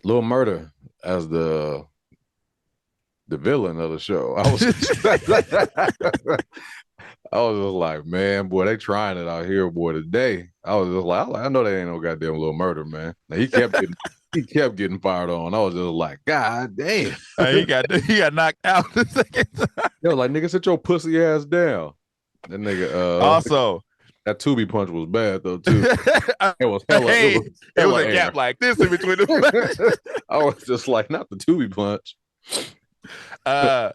Lil Murder as the villain of the show. I was just like, man, boy, they trying it out here, boy. Today, I know they ain't no goddamn Little Murder, man. Now, he kept getting fired on. I was just like, God damn. He got knocked out the second time. They was like, nigga, sit your pussy ass down. That nigga, Also, that Tubi punch was bad though too. It was hey, it was hella a air. gap like this in between the. I was just like, not the Tubi punch. Fuck.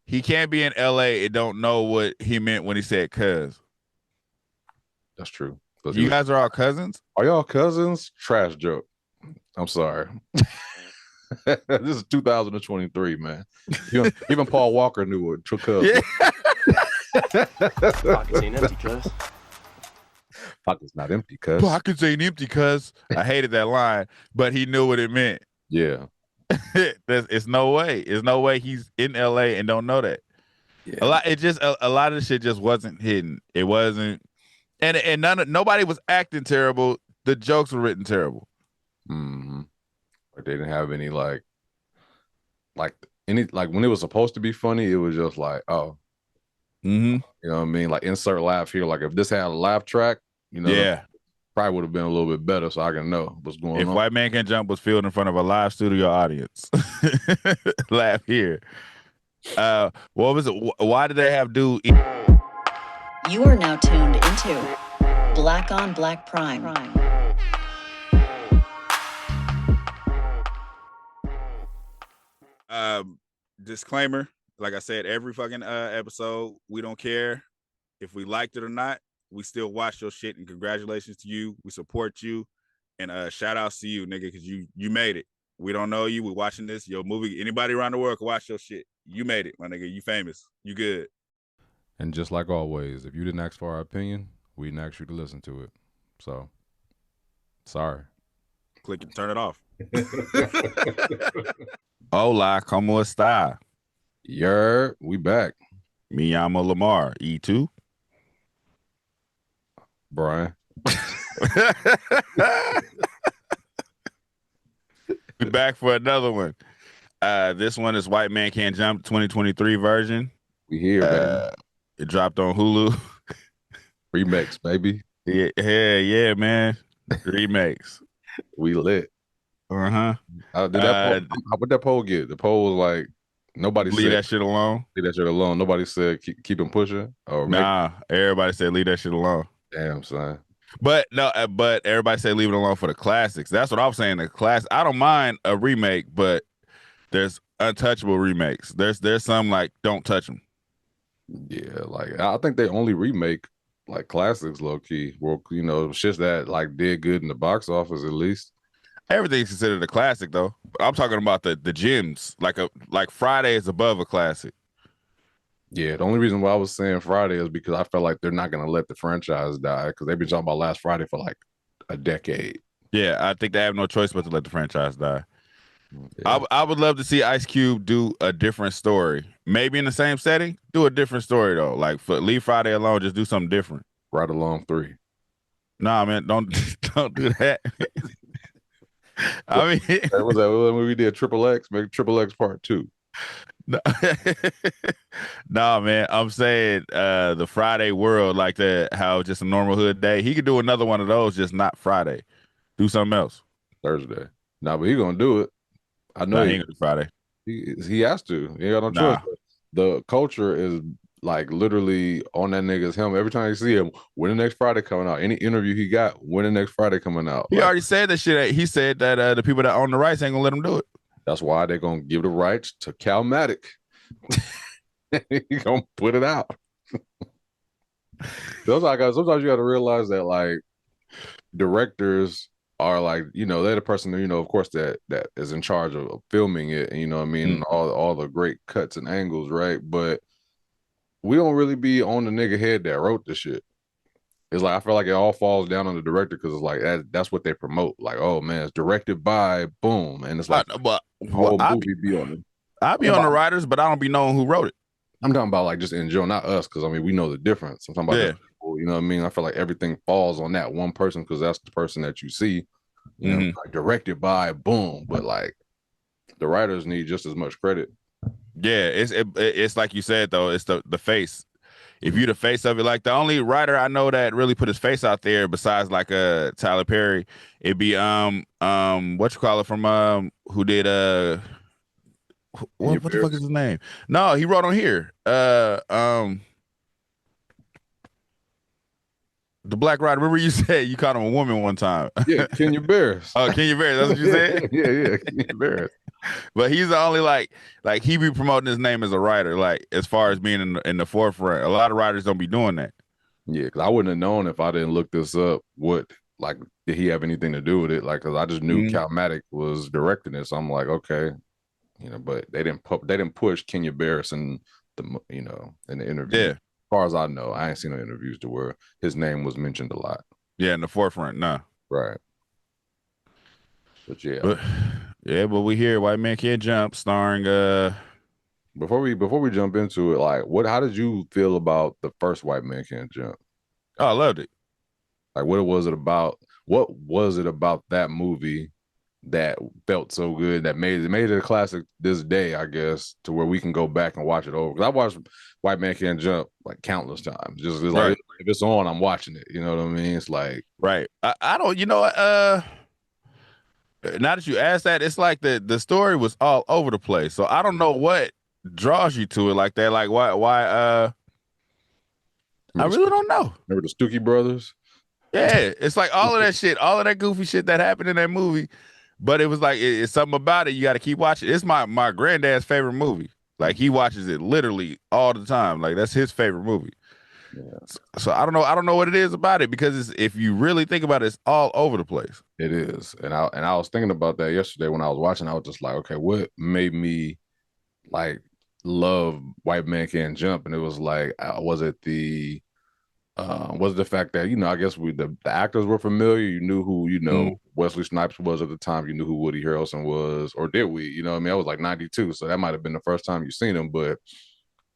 He can't be in LA and don't know what he meant when he said cuz. That's true. You guys are all cousins? Are y'all cousins? Trash joke. I'm sorry. This is 2023, man. Even Paul Walker knew what true cousin. Pockets ain't empty, cuz. Pockets not empty, cuz. Pockets ain't empty, cuz. I hated that line, but he knew what it meant. Yeah. It's no way. There's no way he's in LA and don't know that. Yeah. A lot of the shit just wasn't hidden. It wasn't, and nobody was acting terrible. The jokes were written terrible. Mm-hmm. Like they didn't have any like when it was supposed to be funny, it was just like, oh, mm-hmm. You know what I mean? Like insert laugh here. Like if this had a laugh track, yeah, probably would have been a little bit better so I can know what's going on. If White Man Can Jump was filmed in front of a live studio audience, laugh here. What was it? Why did they have dude? You are now tuned into Black on Black Prime. Disclaimer, like I said, every fucking episode, we don't care if we liked it or not. We still watch your shit, and congratulations to you. We support you, and shout outs to you, nigga, because you made it. We don't know you. We're watching this. Your movie. Anybody around the world can watch your shit. You made it, my nigga. You famous. You good. And just like always, if you didn't ask for our opinion, we didn't ask you to listen to it. So, sorry. Click and turn it off. Hola, ¿cómo está? We back. Me llamo Lamar. E2. Brian. We back for another one. This one is White Man Can't Jump 2023 version. We here, man. It dropped on Hulu. Remakes, baby. Yeah, man. Remakes. We lit. Uh-huh. What that poll get? The poll was like, nobody leave said that shit alone. Leave that shit alone. Nobody said keep him pushing. Or everybody said leave that shit alone. Damn, son. But everybody said leave it alone for the classics. That's what I'm saying. The class. I don't mind a remake, but there's untouchable remakes. There's some like don't touch them. Yeah, like I think they only remake like classics, low key. Well, shit that like did good in the box office at least. Everything's considered a classic though. I'm talking about the gems. Like Friday is above a classic. Yeah, the only reason why I was saying Friday is because I felt like they're not gonna let the franchise die because they've been talking about Last Friday for like a decade. Yeah, I think they have no choice but to let the franchise die. Yeah. I would love to see Ice Cube do a different story. Maybe in the same setting, do a different story though. Like leave Friday alone, just do something different. Ride Along 3. Nah, man, don't do that. I mean, that was that when we did Triple X, make Triple X Part 2. Nah, man, I'm saying the Friday world, like that, how just a normal hood day. He could do another one of those, just not Friday. Do something else. Thursday. Nah, but he gonna do it. I know he ain't gonna do Friday. He has to. He ain't got no choice. The culture is like literally on that nigga's helmet. Every time you see him, when the next Friday coming out, any interview he got, when the next Friday coming out. He already said that shit. He said that the people that own the rights ain't gonna let him do it. That's why they're gonna give the rights to Calmatic. He gonna put it out. Sometimes you gotta realize that like directors are like, they're the person, of course, that is in charge of filming it, and what I mean, all the great cuts and angles, right? But we don't really be on the nigga head that wrote the shit. It's like I feel like it all falls down on the director because it's like that's what they promote. Like, oh man, it's directed by boom, and it's like movie be on it. I be on the writers, but I don't be knowing who wrote it. I'm talking about like just in general, not us, because I mean we know the difference. I'm talking about you know what I mean? I feel like everything falls on that one person because that's the person that you see, you know, like directed by, boom. But like the writers need just as much credit. Yeah, it's like you said though, it's the face. If you the face of it, like the only writer I know that really put his face out there besides like Tyler Perry, it'd be what you call it from who did what the fuck is his name? No, he wrote on here. The Black Rider. Remember you said you called him a woman one time. Yeah, Kenya Barris. Oh, Kenya Barris. That's what you said? yeah, Kenya Barris. But he's the only like he be promoting his name as a writer, like as far as being in the forefront. A lot of writers don't be doing that. Yeah, because I wouldn't have known if I didn't look this up. What like did he have anything to do with it? Like, because I just knew Cal Matic was directing it, so I'm like, okay, you know. But they didn't push Kenya Barris in the in the interview. Yeah. As far as I know, I ain't seen no interviews to where his name was mentioned a lot. Yeah, in the forefront, nah. Right. But yeah. But we hear White Man Can't Jump, starring Before we jump into it, like how did you feel about the first White Man Can't Jump? Oh, I loved it. Like what was it about that movie that felt so good that made it a classic this day, I guess, to where we can go back and watch it over? Because I watched White Man Can't Jump like countless times. Just like if it's on, I'm watching it. You know what I mean? It's like I don't, now that you asked that, it's like the story was all over the place. So I don't know what draws you to it like that. Like why I really don't know. Remember the Stookie Brothers? Yeah, it's like all of that shit, all of that goofy shit that happened in that movie. But it was like it's something about it. You got to keep watching. It's my granddad's favorite movie. Like he watches it literally all the time. Like that's his favorite movie. Yeah. So I don't know what it is about it, because if you really think about it, it's all over the place. It is, and I was thinking about that yesterday when I was watching. I was just like, okay, what made me like love White Man Can't Jump? And it was like, was it the fact that I guess the actors were familiar. You knew who Wesley Snipes was at the time. You knew who Woody Harrelson was, or did we? You know what I mean? I was like 92, so that might have been the first time you seen him, but.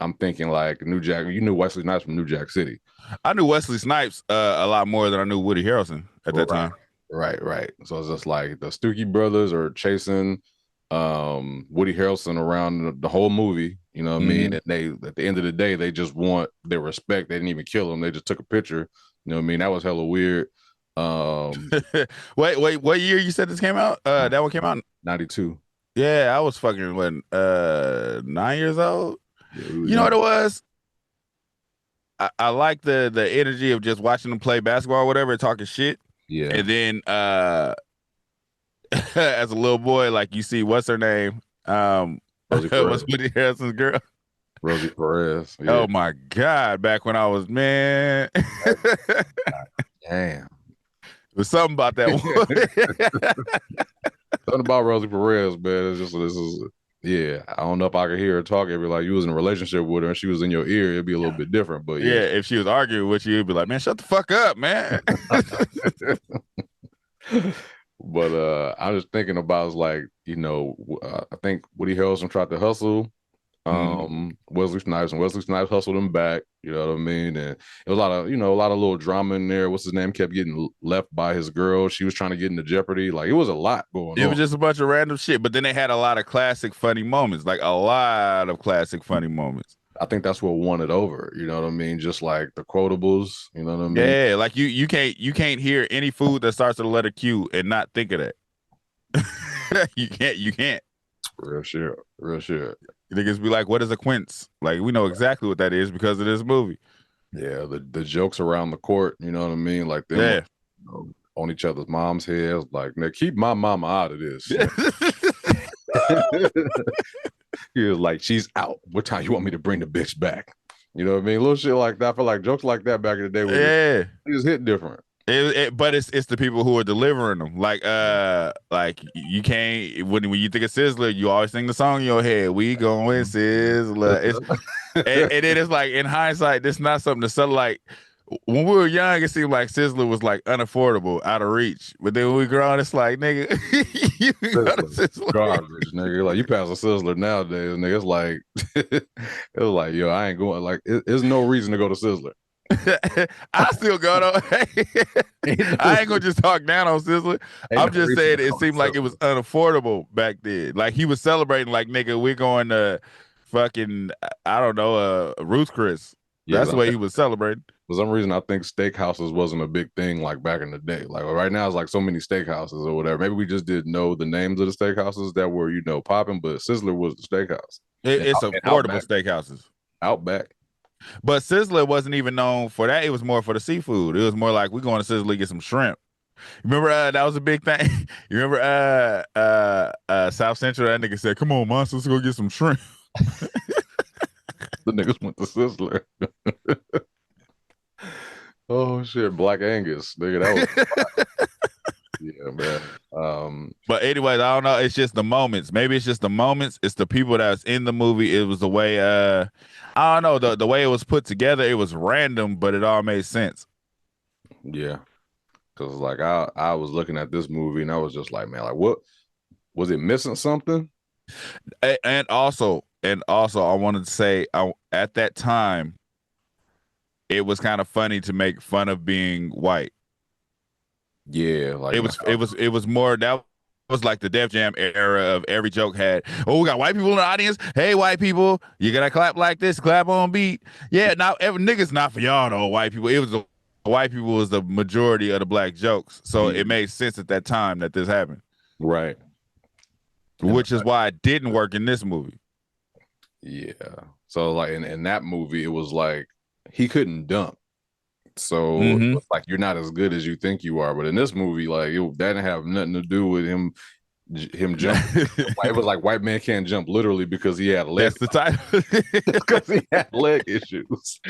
I'm thinking like New Jack. You knew Wesley Snipes from New Jack City. I knew Wesley Snipes a lot more than I knew Woody Harrelson at that time. Right. So it's just like the Stookie Brothers are chasing Woody Harrelson around the whole movie. You know what I mean? And they, at the end of the day, they just want their respect. They didn't even kill him. They just took a picture. You know what I mean? That was hella weird. Wait, what year you said this came out? That one came out in 92. Yeah, I was fucking 9 years old. Yeah, you know what it was? I like the energy of just watching them play basketball or whatever, talking shit. Yeah. And then as a little boy, like you see, what's her name? What's Woody Harrelson's girl? Rosie Perez. Yeah. Oh my God. Back when I was, man. Damn. There's something about that one. Something about Rosie Perez, man. This is yeah, I don't know if I could hear her talk. It'd be like you was in a relationship with her and she was in your ear. It'd be a little bit different, but yeah, if she was arguing with you, it'd be like, man, shut the fuck up, man. But I was thinking about like, I think Woody Harrelson tried to hustle Wesley Snipes, and Wesley Snipes hustled him back. You know what I mean? And it was a lot of little drama in there. What's his name kept getting left by his girl. She was trying to get into Jeopardy. Like it was a lot going on. It was just a bunch of random shit. But then they had a lot of classic funny moments, like a lot of classic funny moments. I think that's what won it over. You know what I mean? Just like the quotables. You know what I mean? Yeah, like you can't hear any food that starts with the letter Q and not think of that. You can't. Real shit. Niggas be like, what is a quince? Like, we know exactly what that is because of this movie. Yeah, the jokes around the court, you know what I mean? Like, them on each other's mom's heads. Like, now keep my mama out of this. He was like, she's out. What time you want me to bring the bitch back? You know what I mean? Little shit like that. I feel like jokes like that back in the day they just hit different. But it's the people who are delivering them. Like you can't when you think of Sizzler, you always sing the song in your head. We going Sizzler. And then it's like in hindsight, this is not something to sell. Like when we were young, it seemed like Sizzler was like unaffordable, out of reach. But then when we grown, it's like, nigga, you got a Sizzler. Garbage, nigga. Like you pass a Sizzler nowadays, nigga. It's like it was like, yo, I ain't going. Like there's no reason to go to Sizzler. I still go though. I ain't gonna just talk down on Sizzler. I'm just saying it seemed like it was unaffordable back then. Like he was celebrating, like nigga, we're going to fucking I don't know, Ruth's Chris. That's the way he was celebrating. For some reason, I think steakhouses wasn't a big thing like back in the day. Like right now, it's like so many steakhouses or whatever. Maybe we just didn't know the names of the steakhouses that were, popping, but Sizzler was the steakhouse. It's affordable steakhouses. Outback. But Sizzler wasn't even known for that. It was more for the seafood. It was more like we're going to Sizzler to get some shrimp. Remember that was a big thing. You remember South Central? That nigga said, "Come on, monster, let's go get some shrimp." The niggas went to Sizzler. Oh shit, Black Angus, nigga, that was yeah, man. But anyways, I don't know. It's just the moments. Maybe it's just the moments. It's the people that's in the movie. It was the way I don't know, the way it was put together. It was random, but it all made sense. Yeah, because like I was looking at this movie and I was just like, man, like what was it missing something? And also, I wanted to say, at that time, it was kind of funny to make fun of being white. Yeah, like it was more that was like the Def Jam era of every joke had, oh, we got white people in the audience. Hey, white people, you gotta clap like this, clap on beat. Yeah, now every nigga's not for y'all though, white people. It was the white people was the majority of the black jokes, so it made sense at that time that this happened. Right. Which is why it didn't work in this movie. Yeah. So like in that movie, it was like he couldn't dunk. So it was like you're not as good as you think you are. But in this movie, like that didn't have nothing to do with him jumping. It was like white man can't jump literally because he had leg. That's the title. Because he had leg issues.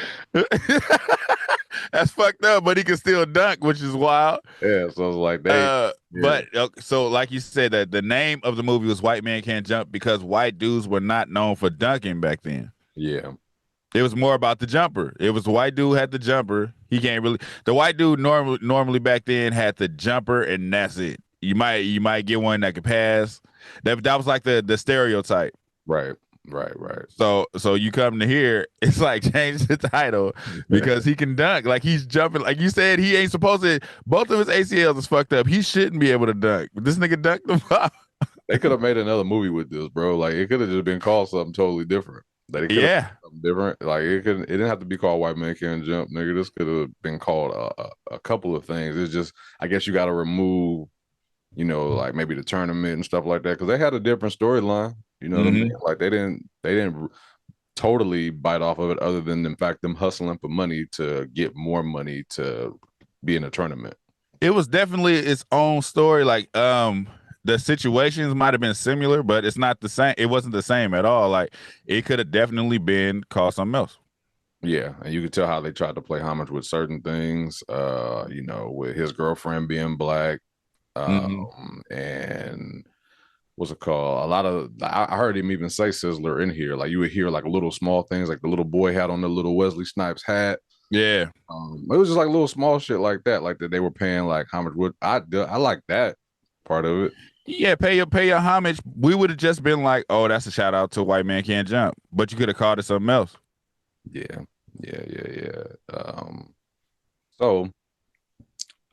That's fucked up, but he can still dunk, which is wild. Yeah, so it's like they. But so like you said, that the name of the movie was White Man Can't Jump because white dudes were not known for dunking back then. Yeah. It was more about the jumper. It was the white dude had the jumper. He can't really. The white dude normally back then had the jumper, and that's it. You might get one that could pass. That was like the stereotype. Right. So you come to here, it's like change the title because he can dunk. Like he's jumping. Like you said, he ain't supposed to. Both of his ACLs is fucked up. He shouldn't be able to dunk. But this nigga dunked them up. They could have made another movie with this, bro. Like it could have just been called something totally different. Like, it something different. Like it didn't have to be called White Man Can't Jump, nigga. This could have been called a couple of things. It's just, I guess you got to remove, like maybe the tournament and stuff like that because they had a different storyline. You know what I mean? Like they didn't totally bite off of it, other than in fact them hustling for money to get more money to be in a tournament. It was definitely its own story. Like the situations might have been similar, but it's not the same. It wasn't the same at all. Like it could have definitely been called something else. Yeah, and you could tell how they tried to play homage with certain things. With his girlfriend being black, and what's it called? A lot of I heard him even say Sizzler in here. Like you would hear like little small things, like the little boy had on the little Wesley Snipes hat. Yeah, it was just like little small shit like that. Like that they were paying like homage. I like that part of it. Yeah, pay your homage. We would have just been like, oh, that's a shout out to White Man Can't Jump, but you could have called it something else. Yeah. So,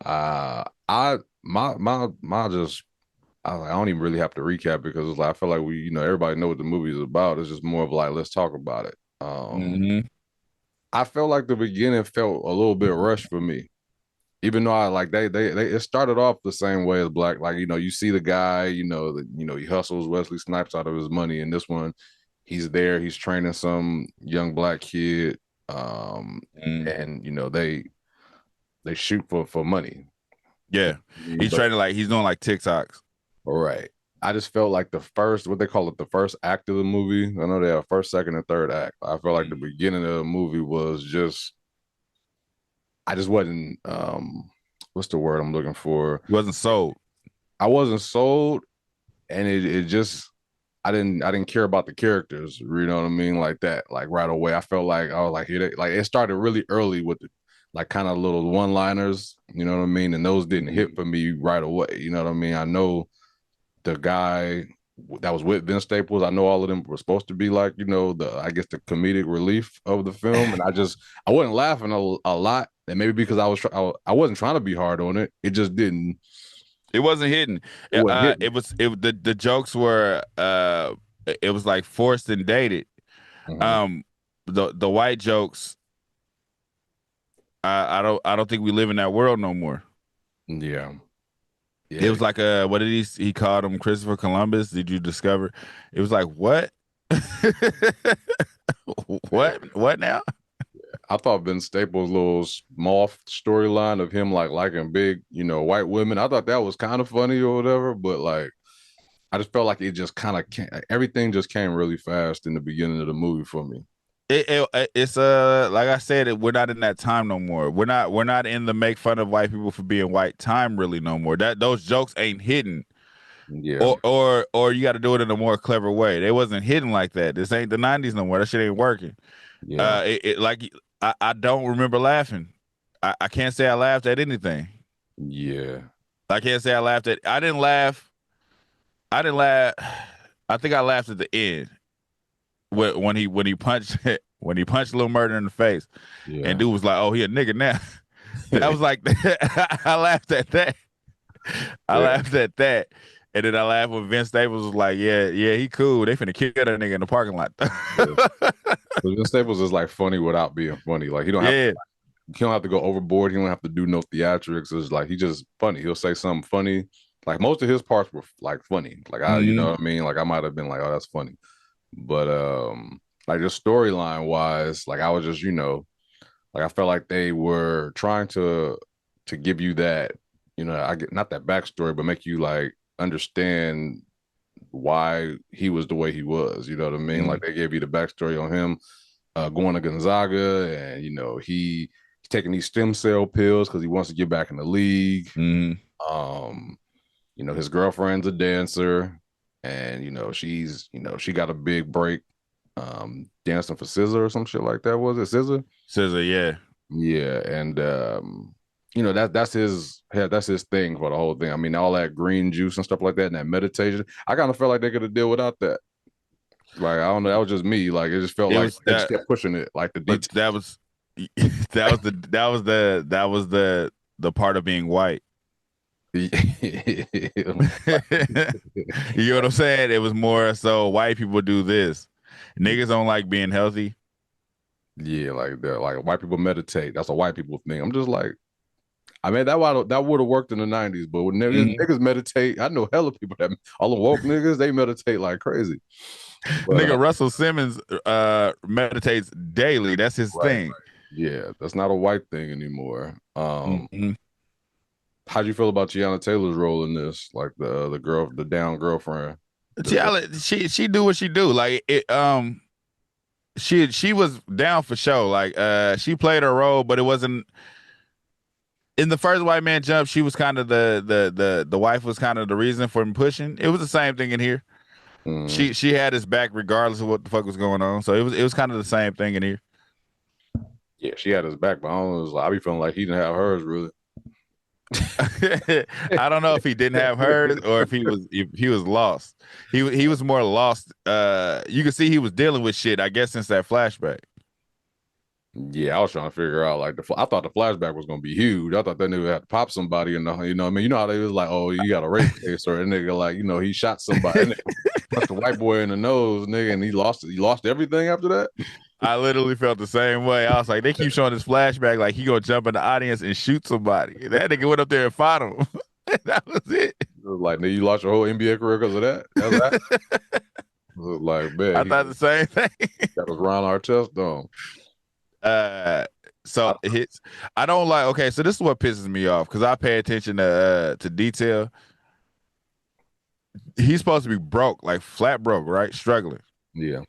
I don't even really have to recap because it's like I feel like we, everybody know what the movie is about. It's just more of like let's talk about it. I felt like the beginning felt a little bit rushed for me. Even though I like they it started off the same way as Black, like you see the guy, he hustles Wesley Snipes out of his money, and this one, he's there, he's training some young black kid, and they shoot for money. Yeah, he's training like he's doing like TikToks. All right, I just felt like the first, what they call it, the first act of the movie. I know they have first, second, and third act. I felt like the beginning of the movie was just. I just wasn't, what's the word I'm looking for? Wasn't sold. I wasn't sold, and it just, I didn't care about the characters, you know what I mean? Like that, like right away. I felt like, I was like, it started really early with the, like kind of little one-liners, you know what I mean? And those didn't hit for me right away, you know what I mean? I know the guy that was with Vince Staples. I know all of them were supposed to be like, you know, I guess the comedic relief of the film, and I wasn't laughing a lot, and maybe because I wasn't trying to be hard on it. It just didn't. It wasn't hidden. It wasn't hitting. The jokes were it was like forced and dated. Mhm. The white jokes. I don't think we live in that world no more. Yeah. It was like what did he called him Christopher Columbus? Did you discover? It was like what? What now? I thought Vince Staples' little small storyline of him like liking big, you know, white women. I thought that was kind of funny or whatever, but like I just felt like it just kind of everything just came really fast in the beginning of the movie for me. It's like I said, we're not in that time no more. We're not in the make fun of white people for being white time really no more. That those jokes ain't hidden. Yeah. Or you got to do it in a more clever way. They wasn't hidden like that. This ain't the 90s no more. That shit ain't working. Yeah. Like I don't remember laughing. I can't say I laughed at anything. Yeah. I can't say I laughed at. I didn't laugh. I didn't laugh. I think I laughed at the end when he punched when he punched Lil Murder in the face, Yeah. and dude was like, "Oh, he a nigga now." That was like I laughed at that. I laughed at that. And then I laughed when Vince Staples was like, yeah, he cool. They finna kill that nigga in the parking lot. Vince Staples is like funny without being funny. Like he don't have to go overboard. He don't have to do no theatrics. It's like he just funny. He'll say something funny. Like most of his parts were like funny. Like you know what I mean? Like I might have been like, oh, that's funny. But like just storyline wise, like I was just, you know, like I felt like they were trying to give you that, you know, I get not that backstory, but make you like understand why he was the way he was. You know what I mean? Like they gave you the backstory on him going to Gonzaga, and you know he's taking these stem cell pills because he wants to get back in the league. You know, his girlfriend's a dancer, and you know she got a big break dancing for SZA or some shit like that. Was it SZA? SZA, yeah. Yeah, and you know that's his thing for the whole thing. I mean, all that green juice and stuff like that, and that meditation. I kind of felt like they could have dealt without that. Like I don't know, that was just me. Like it just felt like they just kept pushing it. Like the but that was the part of being white. You know what I'm saying? It was more so white people do this. Niggas don't like being healthy. Yeah, like white people meditate. That's a white people thing. I'm just like, I mean, that would have worked in the 90s, but when niggas meditate, I know hella people that all the woke niggas, they meditate like crazy. But, nigga, Russell Simmons meditates daily. That's his thing. Right. Yeah, that's not a white thing anymore. How'd you feel about Tiana Taylor's role in this? Like the down girlfriend. She do what she do. Like it she was down for show. Like she played her role, but it wasn't in the first White Man Jump. She was kind of the wife was kind of the reason for him pushing. It was the same thing in here. She had his back regardless of what the fuck was going on. So it was kind of the same thing in here. Yeah, she had his back, but I be feeling like he didn't have hers really. I don't know if he didn't have hers or if he was lost. He was more lost. You can see he was dealing with shit, I guess, since that flashback. Yeah, I was trying to figure out like I thought the flashback was gonna be huge. I thought that nigga had to pop somebody in the, you know what I mean? You know how they was like, oh, you got a rape case, or a nigga like, you know, he shot somebody, punched the white boy in the nose, nigga, and he lost everything after that. I literally felt the same way. I was like, they keep showing this flashback like he gonna jump in the audience and shoot somebody. That nigga went up there and fought him. That was it. It was like, nigga, you lost your whole NBA career because of that? That was like, man. I thought the same thing. That was Ron Artest dome. So hits. I don't like. Okay, so this is what pisses me off because I pay attention to detail. He's supposed to be broke, like flat broke, right? Struggling. Yeah.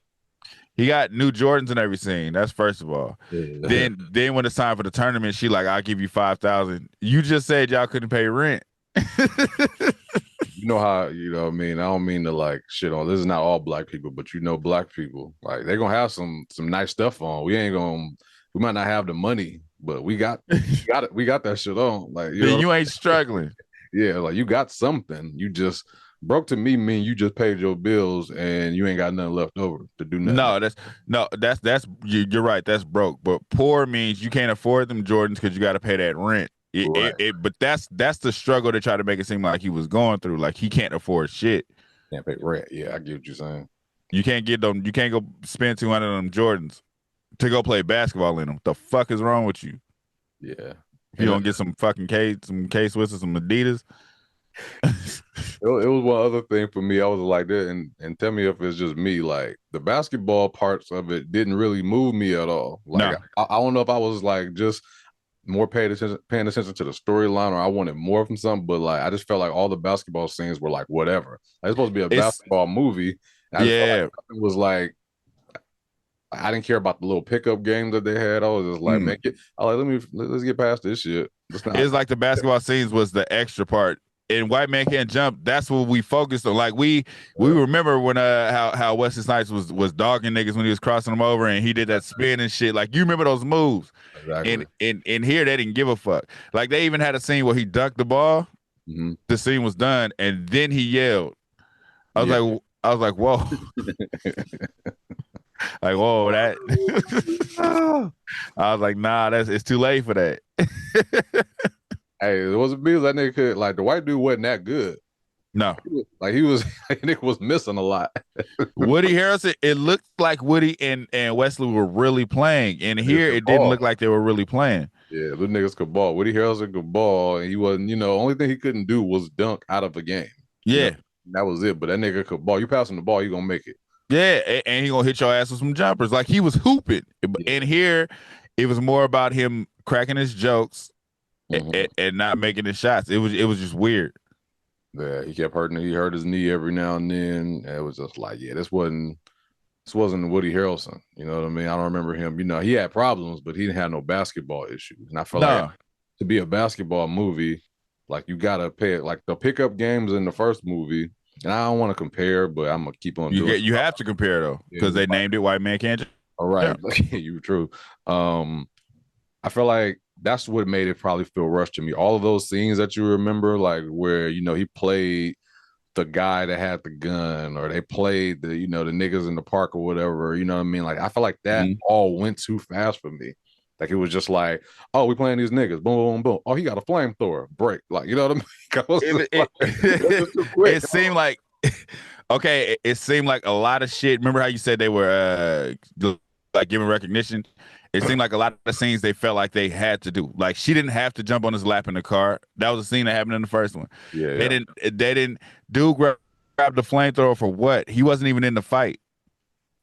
He got new Jordans in every scene. That's first of all. Yeah. Then when it's time for the tournament, she like, I'll give you 5,000. You just said y'all couldn't pay rent. You know how, you know what I mean? I don't mean to like shit on. This is not all black people, but you know black people. Like they're gonna have some nice stuff on. We might not have the money, but we got it. We got that shit on. Like you ain't struggling. Yeah, like you got something. You just Broke to me mean you just paid your bills and you ain't got nothing left over to do nothing. That's you're right. That's broke. But poor means you can't afford them Jordans because you got to pay that rent. Right. But that's the struggle to try to make it seem like he was going through. Like he can't afford shit. Can't pay rent. Yeah, I get what you're saying. You can't get them. You can't go spend 200 on them Jordans to go play basketball in them. The fuck is wrong with you? Yeah. You don't get some fucking K-Swiss or some Adidas. It was one other thing for me. I was like that, and tell me if it's just me. Like the basketball parts of it didn't really move me at all. Like No. I don't know if I was like just more paying attention to the storyline, or I wanted more from something. But like I just felt like all the basketball scenes were like whatever. Like, it's supposed to be a basketball movie. And I just felt like it was like I didn't care about the little pickup games that they had. I was just like, man, let's get past this shit. It's like the basketball scenes was the extra part. And White Man Can't Jump, that's what we focused on. Like we remember when how Wesley Snipes was dogging niggas when he was crossing them over and he did that spin and shit. Like you remember those moves. Exactly. And here they didn't give a fuck. Like they even had a scene where he ducked the ball. Mm-hmm. The scene was done, and then he yelled. I was like, whoa. Like, whoa, that I was like, nah, it's too late for that. Hey, it wasn't because that nigga could, like, the white dude wasn't that good. No. He was nigga was missing a lot. Woody Harrelson, it looked like Woody and Wesley were really playing. And here it didn't look like they were really playing. Yeah, those niggas could ball. Woody Harrelson could ball, and he wasn't, only thing he couldn't do was dunk out of a game. Yeah. That was it. But that nigga could ball. You pass him the ball, you gonna make it. Yeah, and he gonna hit your ass with some jumpers. Like he was hooping. Yeah. And here it was more about him cracking his jokes. Mm-hmm. And not making the shots. It was just weird. Yeah, he kept hurting. He hurt his knee every now and then. It was just like, yeah, this wasn't Woody Harrelson. You know what I mean? I don't remember him. He had problems, but he didn't have no basketball issues. And I feel like to be a basketball movie, like you gotta pay it. Like the pickup games in the first movie, and I don't want to compare, but I'm gonna keep on doing it. You have to compare though, because they named it White Man Can't Jump. All right, you're true. I feel like that's what made it probably feel rushed to me. All of those scenes that you remember, like where, he played the guy that had the gun, or they played the, the niggas in the park or whatever, you know what I mean? Like, I feel like that all went too fast for me. Like, it was just like, oh, we playing these niggas, boom, boom, boom. Oh, he got a flamethrower, break. Like, you know what I mean? It seemed like, okay, it seemed like a lot of shit. Remember how you said they were like giving recognition? It seemed like a lot of the scenes they felt like they had to do. Like she didn't have to jump on his lap in the car. That was a scene that happened in the first one. Yeah, they didn't do grab the flamethrower for what? He wasn't even in the fight.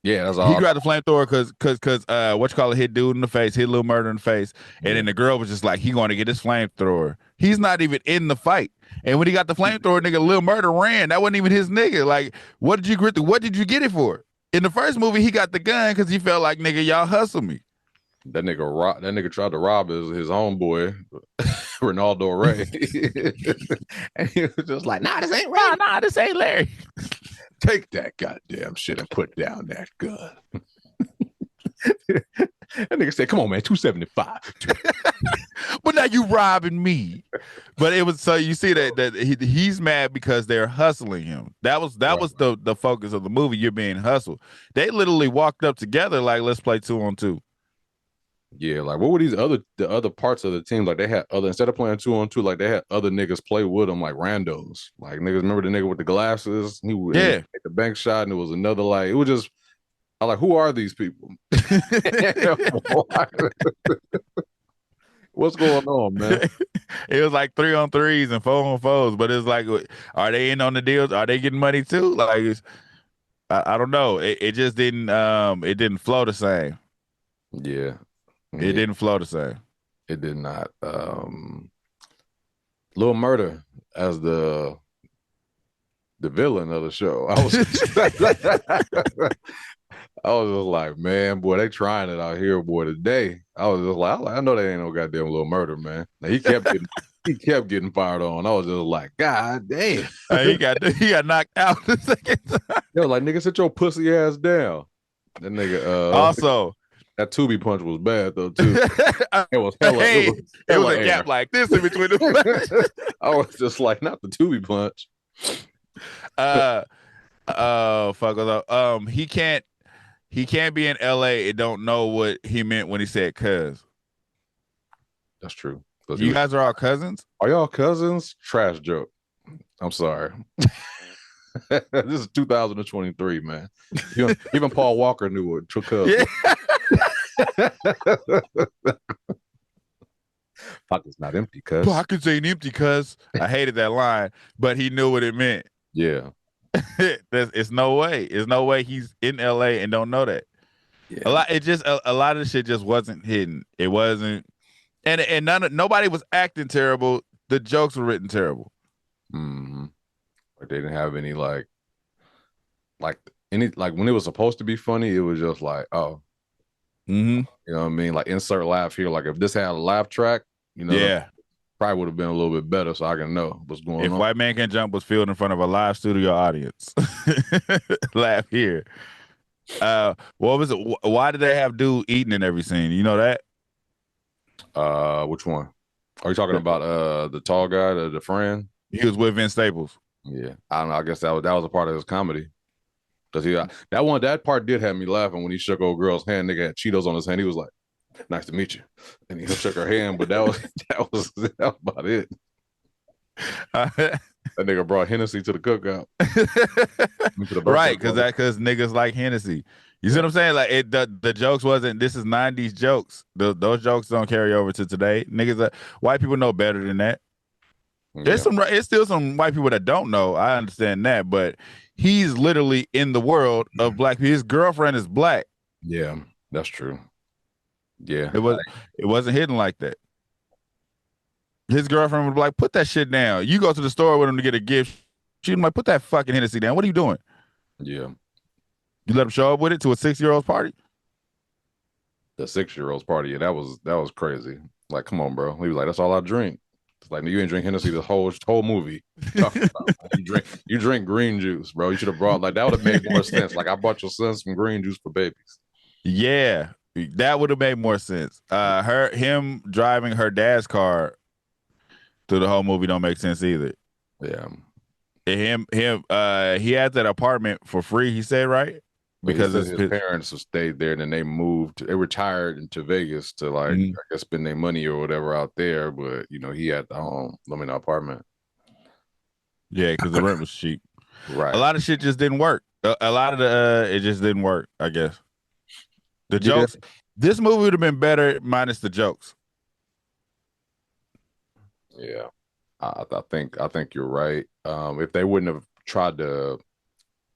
Yeah, that's all. He grabbed the flamethrower because hit dude in the face, hit Lil Murder in the face, and then the girl was just like, he going to get his flamethrower. He's not even in the fight. And when he got the flamethrower, nigga, Lil Murder ran. That wasn't even his nigga. Like, what did you get it for? In the first movie, he got the gun because he felt like, nigga, y'all hustle me. That nigga tried to rob his homeboy, Ronaldo Ray. And he was just like, nah, this ain't Ray. Nah, this ain't Larry. Take that goddamn shit and put down that gun. That nigga said, come on, man, 275. But now you robbing me. But it was, so you see that he's mad because they're hustling him. That was the focus of the movie. You're being hustled. They literally walked up together like, let's play 2-on-2. Yeah, like what were the other parts of the team? Like they had instead of playing 2-on-2, like they had other niggas play with them, like randos. Like niggas, remember the nigga with the glasses? He would take the bank shot, and it was another like, it was just, I like, who are these people? What's going on, man? It was like 3-on-3s and 4-on-4s, but it's like, are they in on the deals? Are they getting money too? Like, I don't know. It just didn't flow the same. Yeah. It didn't flow the same. It did not. Lil Murder as the villain of the show. I was just like, man, boy, they trying it out here, boy, today. I was just like, I know they ain't no goddamn Lil Murder, man. Now, he kept getting fired on. I was just like, God damn. He got knocked out the second time. Yo, like, nigga, sit your pussy ass down. That nigga also. That Tubi punch was bad though too. It was hella. It was a gap like this in between the. I was just like, not the Tubi punch. Fuck. He can't be in LA and don't know what he meant when he said cuz. That's true. 'Cause You guys are all cousins? are y'all cousins? Trash joke. I'm sorry. This is 2023, man. Even Paul Walker knew what cuz. Yeah. Pocket's not empty, cuz. Pockets ain't empty, cuz. I hated that line, but he knew what it meant. Yeah. It's no way. It's no way he's in LA and don't know that. Yeah. A lot of the shit just wasn't hidden. It wasn't, and nobody was acting terrible. The jokes were written terrible. Mm-hmm. Like they didn't have any like when it was supposed to be funny, it was just like, oh, Mm-hmm. you know what I mean? Like insert laugh here. Like if this had a laugh track, you know, Yeah. probably would have been a little bit better so I can know what's going on. If White Man Can Jump was filmed in front of a live studio audience, laugh here. What was it? Why did they have dude eating in every scene? You know that? Which one? Are you talking about the tall guy, the friend? He was with Vince Staples. Yeah. I don't know. I guess that was a part of his comedy. Because that part did have me laughing when he shook old girl's hand. Nigga had Cheetos on his hand. He was like, "Nice to meet you," and he shook her hand. But that was about it. That nigga brought Hennessy to the cookout. Right, because niggas like Hennessy. You see what I'm saying? Like the jokes wasn't. This is '90s jokes. Those jokes don't carry over to today. Niggas, white people know better than that. Yeah. It's still some white people that don't know. I understand that, but he's literally in the world of black people. His girlfriend is black. Yeah, that's true. Yeah, it wasn't hidden like that. His girlfriend was like, "Put that shit down." You go to the store with him to get a gift. She's like, "Put that fucking Hennessy down. What are you doing?" Yeah. You let him show up with it to a 6-year-old's party? The 6-year-old's party. Yeah, that was crazy. Like, come on, bro. He was like, "That's all I drink." It's like, you ain't drink Hennessy the whole movie. You drink green juice, bro. You should have brought that would have made more sense. Like, I bought your son some green juice for babies. Yeah, that would have made more sense. Him driving her dad's car through the whole movie don't make sense either. Yeah. He had that apartment for free, he said, right? Because his parents stayed there, and then they retired into Vegas to I guess spend their money or whatever out there. But he had the apartment. Yeah, because the rent was cheap. Right. A lot of shit just didn't work. A lot of it just didn't work, I guess. The jokes. This movie would have been better minus the jokes. Yeah, I think you're right. If they wouldn't have tried to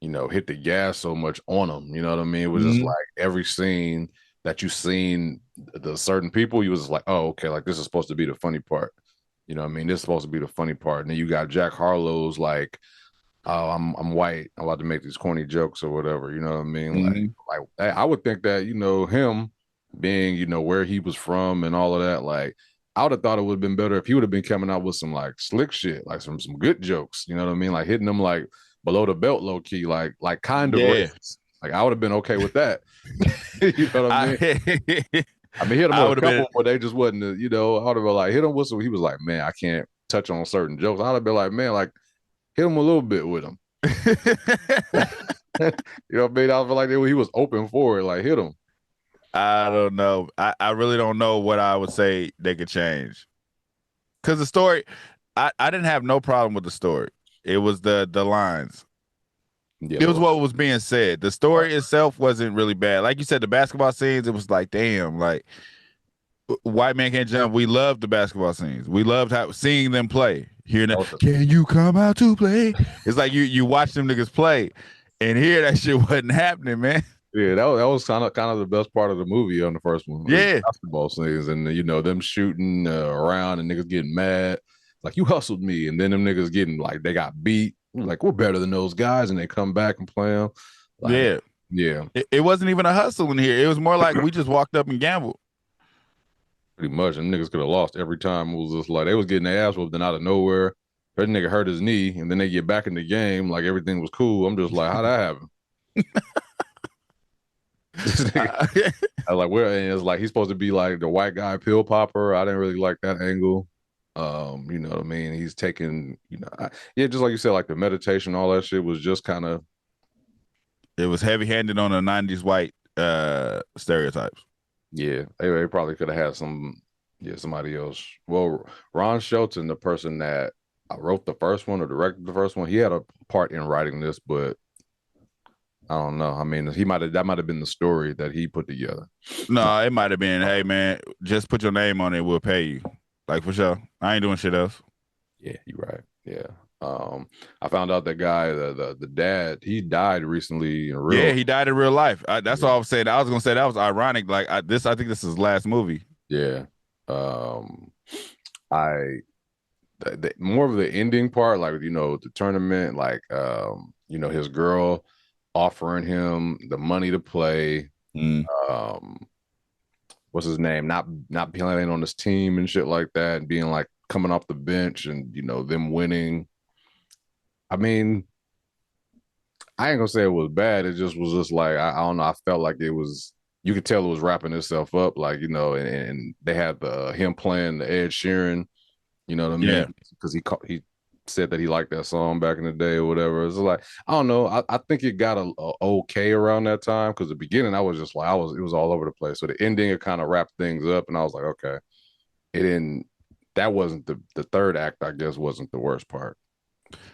hit the gas so much on them. You know what I mean? It was just like every scene that you seen the certain people, you was just like, oh, okay, like this is supposed to be the funny part. You know what I mean? This is supposed to be the funny part. And then you got Jack Harlow's like, oh, I'm white. I'm about to make these corny jokes or whatever. You know what I mean? Like I would think that, him being, where he was from and all of that, like I would have thought it would have been better if he would have been coming out with some like slick shit, like some good jokes. You know what I mean? Like hitting them like below the belt, low key, like kind of racist. Like I would have been okay with that. You know what I mean? I mean, hit him with a couple, but they just wasn't. I would have been like hit him with some. He was like, man, I can't touch on certain jokes. I'd have been like, man, like hit him a little bit with him. You know what I mean? I feel like he was open for it. Like hit him. I don't know. I really don't know what I would say they could change. Because the story, I didn't have no problem with the story. It was the lines. Yeah, it was what was being said. The story itself wasn't really bad. Like you said, the basketball scenes, it was like, damn, like White Man Can't Jump. We loved the basketball scenes. We loved seeing them play. Hearing that, can you come out to play? It's like you watch them niggas play, and here that shit wasn't happening, man. Yeah, that was kind of the best part of the movie on the first one. Yeah, basketball scenes and them shooting around and niggas getting mad, like you hustled me, and then them niggas getting like they got beat. Like we're better than those guys, and they come back and play them. Like, yeah. It wasn't even a hustle in here. It was more like we just walked up and gambled. Pretty much, and niggas could have lost every time. It was just like they was getting their ass whooped, and out of nowhere, that nigga hurt his knee, and then they get back in the game like everything was cool. I'm just like, how'd that happen? I was like, where? And it's like he's supposed to be like the white guy pill popper. I didn't really like that angle. You know what I mean? He's taking, yeah, just like you said, like the meditation, all that shit was just kind of. It was heavy-handed on the '90s white stereotypes. Yeah, they probably could have had somebody else. Well, Ron Shelton, the person that wrote the first one or directed the first one, he had a part in writing this, but I don't know. I mean, that might have been the story that he put together. No, it might have been, hey man, just put your name on it, we'll pay you. Like for sure. I ain't doing shit else. Yeah, you're right. Yeah. I found out that guy, the dad, he died recently in real. Yeah, he died in real life. That's all I was saying. I was gonna say that was ironic. Like I think this is his last movie. Yeah. More of the ending part, like the tournament, like his girl offering him the money to play. What's his name? Not playing on his team and shit like that, and being like coming off the bench and them winning. I mean, I ain't gonna say it was bad. It just was just like I don't know. I felt like it was. You could tell it was wrapping itself up, like and they had him playing the Ed Sheeran. You know what I mean? Yeah. Because he said that he liked that song back in the day or whatever. It's like I don't know. I think it got a okay around that time because the beginning I was just like it was all over the place. So the ending it kind of wrapped things up, and I was like, okay, it didn't. That wasn't the third act. I guess wasn't the worst part.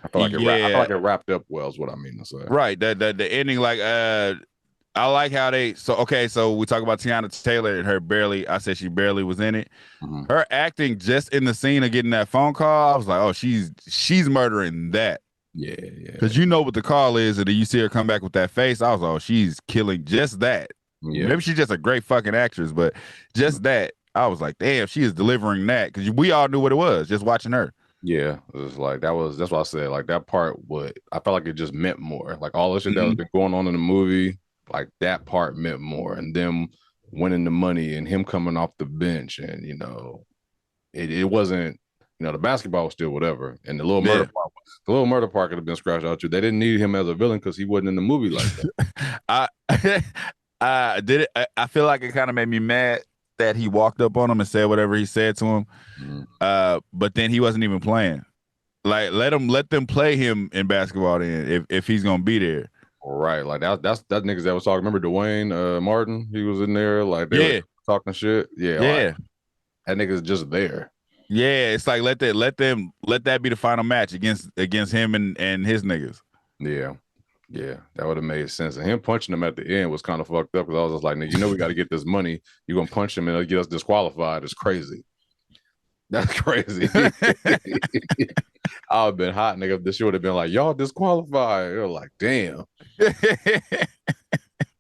I feel like I feel like it wrapped up well. Is what I mean to say. Right. The ending, like I like how so we talk about Tiana Taylor and her barely. I said she barely was in it. Mm-hmm. Her acting just in the scene of getting that phone call, I was like, oh, she's murdering that. Yeah. Because you know what the call is, and then you see her come back with that face. I was like, oh, she's killing just that. Yeah. Maybe she's just a great fucking actress, but just that, I was like, damn, she is delivering that. Because we all knew what it was just watching her. Yeah, it was like that's what I said. Like that part I felt like it just meant more. Like all the shit that was been going on in the movie, like that part meant more. And them winning the money and him coming off the bench, and it wasn't, the basketball was still whatever. And the little murder part could have been scratched out too. They didn't need him as a villain because he wasn't in the movie like that. I feel like it kind of made me mad that he walked up on him and said whatever he said to him. But then he wasn't even playing. Like let them play him in basketball then if he's gonna be there. Right. Like that's niggas that was talking. Remember Dwayne Martin? He was in there, like they were talking shit. Yeah. Like, that nigga's just there. Yeah, it's like let that be the final match against him and his niggas. Yeah, that would have made sense. And him punching him at the end was kind of fucked up because I was just like, nigga, we got to get this money. You're going to punch him and it'll get us disqualified. It's crazy. That's crazy. I would have been hot, nigga. If this shit would have been like, y'all disqualified. You're like, damn. That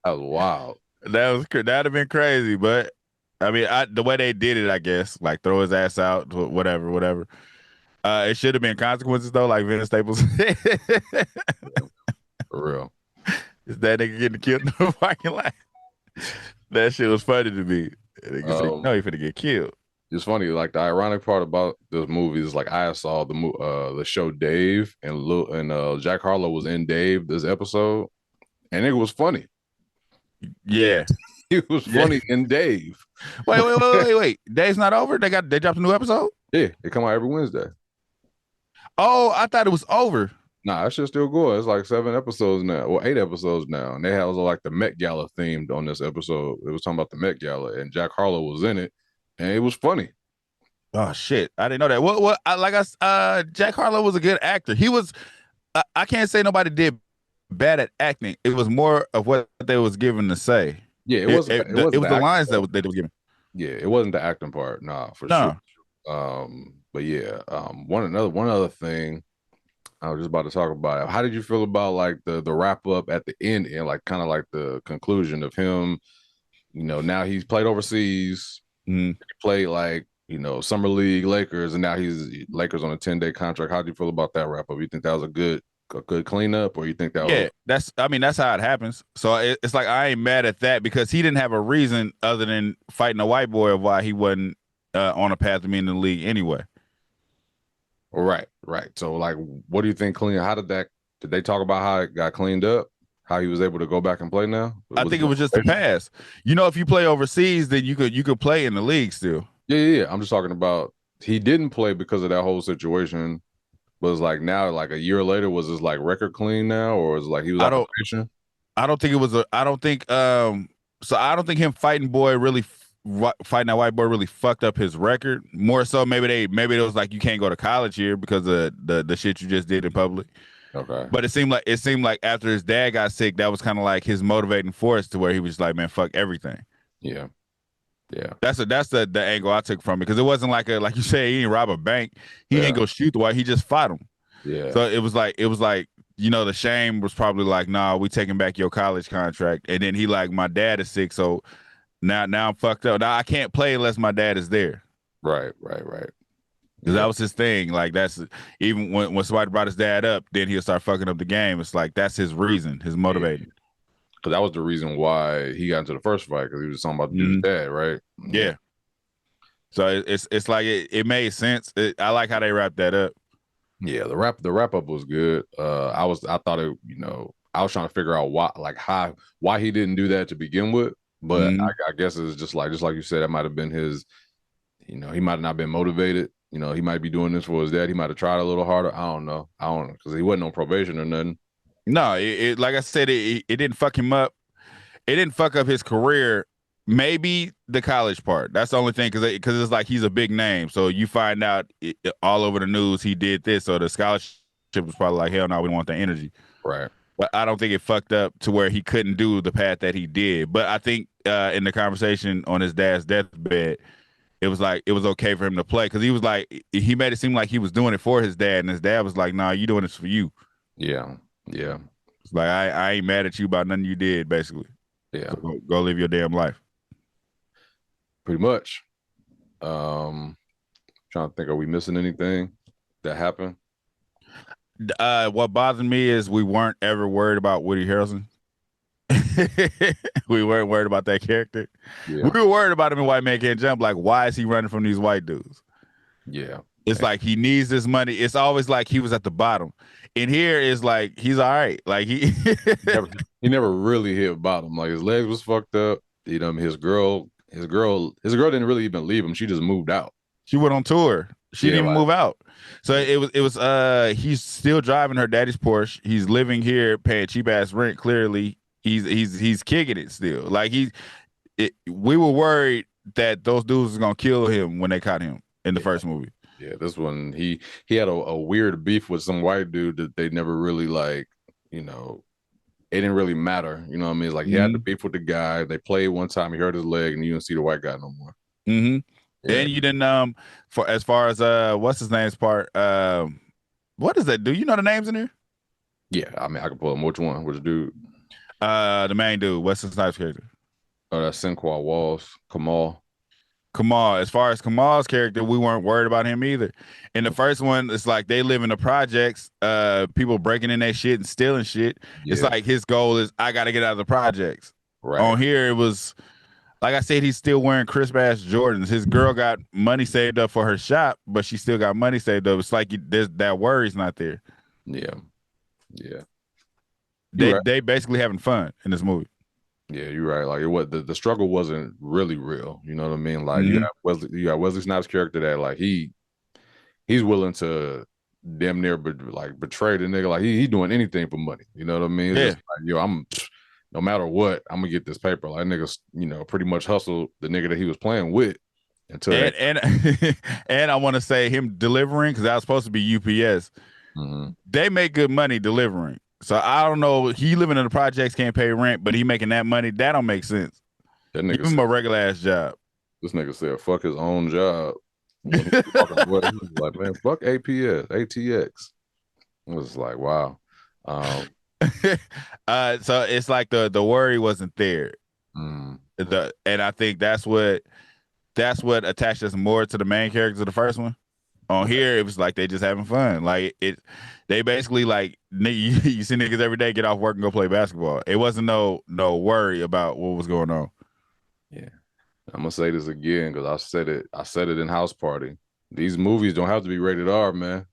was wild. That'd have been crazy. But I mean, the way they did it, I guess, like throw his ass out, whatever. It should have been consequences though, like Vince Staples. For real. Is that nigga getting killed in the parking lot? That shit was funny to me. No, he finna get killed. It's funny, like the ironic part about this movie is like I saw the show Dave and Jack Harlow was in Dave this episode, and it was funny. Yeah, it was funny in Dave. Wait. Dave's not over. They dropped a new episode. Yeah, they come out every Wednesday. Oh, I thought it was over. Nah, that shit's still going. It's like 7 episodes now, or 8 episodes now. And they had like the Met Gala themed on this episode. It was talking about the Met Gala, and Jack Harlow was in it, and it was funny. Oh shit, I didn't know that. Jack Harlow was a good actor. He was. I can't say nobody did bad at acting. It was more of what they was given to say. Yeah, it was the lines that they was given. Yeah, it wasn't the acting part. Nah, for sure. But yeah, one other thing. I was just about to talk about it. How did you feel about like the wrap up at the end and like kind of like the conclusion of him? Now he's played overseas. He played like summer league Lakers, and now he's Lakers on a 10-day contract. How do you feel about that wrap up? You think that was a good cleanup, or you think that? Yeah, that's how it happens. So it's like I ain't mad at that because he didn't have a reason other than fighting a white boy of why he wasn't on a path to being in the league anyway. Right. So, like, what do you think? Did they talk about how it got cleaned up? How he was able to go back and play now? I think it was just a pass. If you play overseas, then you could play in the league still. Yeah. I'm just talking about he didn't play because of that whole situation. But it's like now, like a year later, was his like record clean now, or is it like he was I out don't probation? I don't think it was a. I don't think. So I don't think him fighting boy really fighting that white boy really fucked up his record. More so, maybe it was like you can't go to college here because of the shit you just did in public. Okay. But it seemed like after his dad got sick, that was kind of like his motivating force to where he was like, man, fuck everything. Yeah. Yeah. That's the angle I took from it because it wasn't like you say he didn't rob a bank, he Yeah. ain't go shoot the white, he just fought him. Yeah. So it was like the shame was probably like, nah, we taking back your college contract, and then he like, my dad is sick, so now I'm fucked up. Now I can't play unless my dad is there. Right. Because that was his thing. Like that's even when somebody brought his dad up, then he'll start fucking up the game. It's like that's his reason, his motivating. Because that was the reason why he got into the first fight because he was talking about the dude's dad, right? Yeah. So it's like it made sense. I like how they wrapped that up. Yeah, the wrap up was good. I thought it, I was trying to figure out why he didn't do that to begin with, but I guess it's just like you said, that might have been his. He might have not been motivated. He might be doing this for his dad. He might have tried a little harder. I don't know because he wasn't on probation or nothing. No, it like I said, it didn't fuck him up. It didn't fuck up his career. Maybe the college part. That's the only thing because it's like he's a big name. So you find out all over the news he did this. So the scholarship was probably like, hell no, we don't want that energy. Right. But I don't think it fucked up to where he couldn't do the path that he did. But I think in the conversation on his dad's deathbed, it was like it was okay for him to play because he was like he made it seem like he was doing it for his dad, and his dad was like, "Nah, you doing this for you." Yeah. It's like I ain't mad at you about nothing you did, basically. Yeah. So go live your damn life. Pretty much. Trying to think, are we missing anything that happened? What bothered me is we weren't ever worried about Woody Harrelson. We weren't worried about that character. Yeah. We were worried about him in White Man Can't Jump. Like, why is he running from these white dudes? Yeah. It's like he needs this money. It's always like he was at the bottom. And here is like he's all right. Like he never really hit bottom. Like his legs was fucked up. His girl didn't really even leave him. She just moved out. She went on tour. She didn't even move out. So it was he's still driving her daddy's Porsche. He's living here paying cheap ass rent. Clearly he's kicking it still. Like we were worried that those dudes was gonna kill him when they caught him in the first movie. Yeah, this one he had a weird beef with some white dude that they never really it didn't really matter. You know what I mean? It's like he had the beef with the guy. They played one time, he hurt his leg, and you didn't see the white guy no more. Yeah. And you didn't for as far as what's his name's part, what does that do? You know the names in there? Yeah, I mean I can pull him. Which dude? The main dude, what's his name's character? Oh, that's Sinqua Walls, Kamal. As far as Kamal's character, we weren't worried about him either. In the first one, it's like they live in the projects, people breaking in their shit and stealing shit. Yeah. It's like his goal is I gotta get out of the projects. Right. On here, it was like I said, he's still wearing crisp ass Jordans. His girl got money saved up for her shop, but she still got money saved up. It's like that worry's not there. Yeah. They basically having fun in this movie. Yeah, you're right. Like the struggle wasn't really real. You know what I mean? Like you got Wesley Snipes' character that like he's willing to damn near betray the nigga. Like he doing anything for money. You know what I mean? It's just like, I'm no matter what, I'm gonna get this paper. Like niggas, pretty much hustled the nigga that he was playing with until and I want to say him delivering because that was supposed to be UPS. They make good money delivering. So I don't know. He living in the projects, can't pay rent, but he making that money. That don't make sense. That nigga give him a regular ass job. This nigga said, "Fuck his own job." He was like, man, fuck ATX. It was like, wow. So it's like the worry wasn't there. And I think that's what attached us more to the main characters of the first one. On here, it was like they just having fun. Like they basically like you see niggas every day get off work and go play basketball. It wasn't no worry about what was going on. Yeah, I'm gonna say this again because I said it in House Party. These movies don't have to be rated R, man.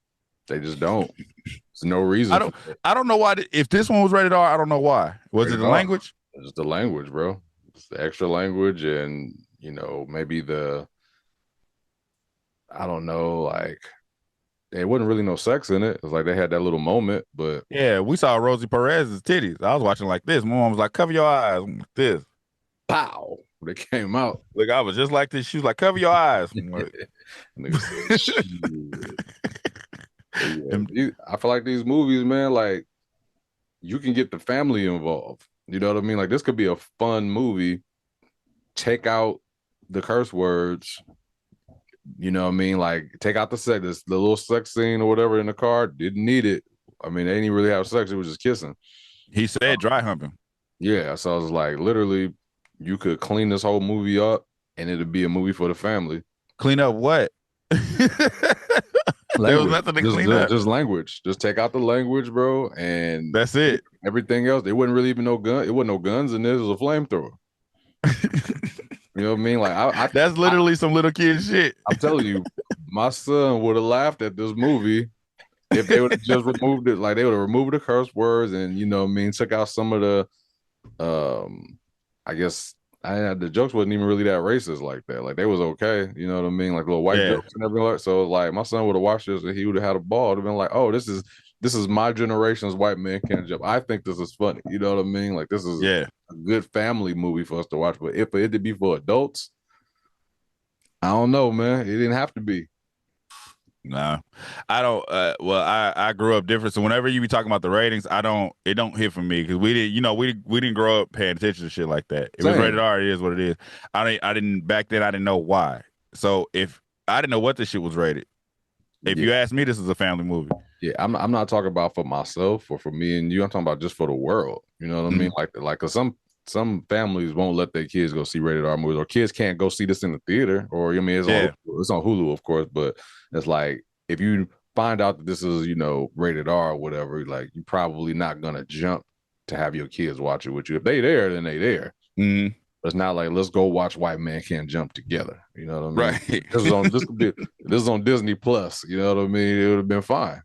They just don't. There's no reason. I don't know why. If this one was rated R, I don't know why. Was it the language? It's the language, bro. It's the extra language, and maybe I don't know, like there wasn't really no sex in it. It was like they had that little moment, but Yeah, we saw Rosie Perez's titties. I was watching like this. My mom was like, "Cover your eyes." I'm like this. pow, they came out. Look, I was just like this. She was like, "Cover your eyes." I'm like, Nigga said, shit. But yeah, and I feel like these movies, man, like you can get the family involved. You know what I mean? Like this could be a fun movie. Take out the curse words. You know what I mean? Like take out the little sex scene or whatever in the car. Didn't need it. I mean, they didn't really have sex. It was just kissing. he said dry humping. Yeah, so I was like, literally, you could clean this whole movie up, and it'd be a movie for the family. Clean up what? There was nothing to clean up. Just language. Just take out the language, bro, and That's it. everything else. There wasn't really even no gun. It wasn't no guns in this. It was a flamethrower. You know what I mean? Like that's literally some little kid shit. I'm telling you, my son would have laughed at this movie if they would have just removed it. Like they would have removed the curse words, and you know what I mean, took out some of the I guess the jokes wasn't even really that racist like that. Like they was okay, you know what I mean? Like little white jokes and everything. So like my son would have watched this and he would have had a ball. Would have been like, oh, this is my generation's White Man Can't Jump. I think this is funny. You know what I mean? Like this is a good family movie for us to watch. But if it to be for adults, I don't know, man. It didn't have to be. No, I don't. Well, I grew up different, so whenever you be talking about the ratings, it don't hit for me because we didn't grow up paying attention to shit like that. It was rated R. It is what it is. I didn't back then. I didn't know why. So if I didn't know what this shit was rated, if you ask me, this is a family movie. Yeah, I'm not talking about for myself or for me and you. I'm talking about just for the world. You know what I mean? Like, cause some families won't let their kids go see rated R movies, or kids can't go see this in the theater. Or I mean, it's on Hulu, of course, but it's like if you find out that this is rated R or whatever, like you're probably not gonna jump to have your kids watch it with you. If they there, then they there. Mm-hmm. It's not like let's go watch White Man Can't Jump together. You know what I mean? Right. This is on Disney Plus. You know what I mean? It would have been fine.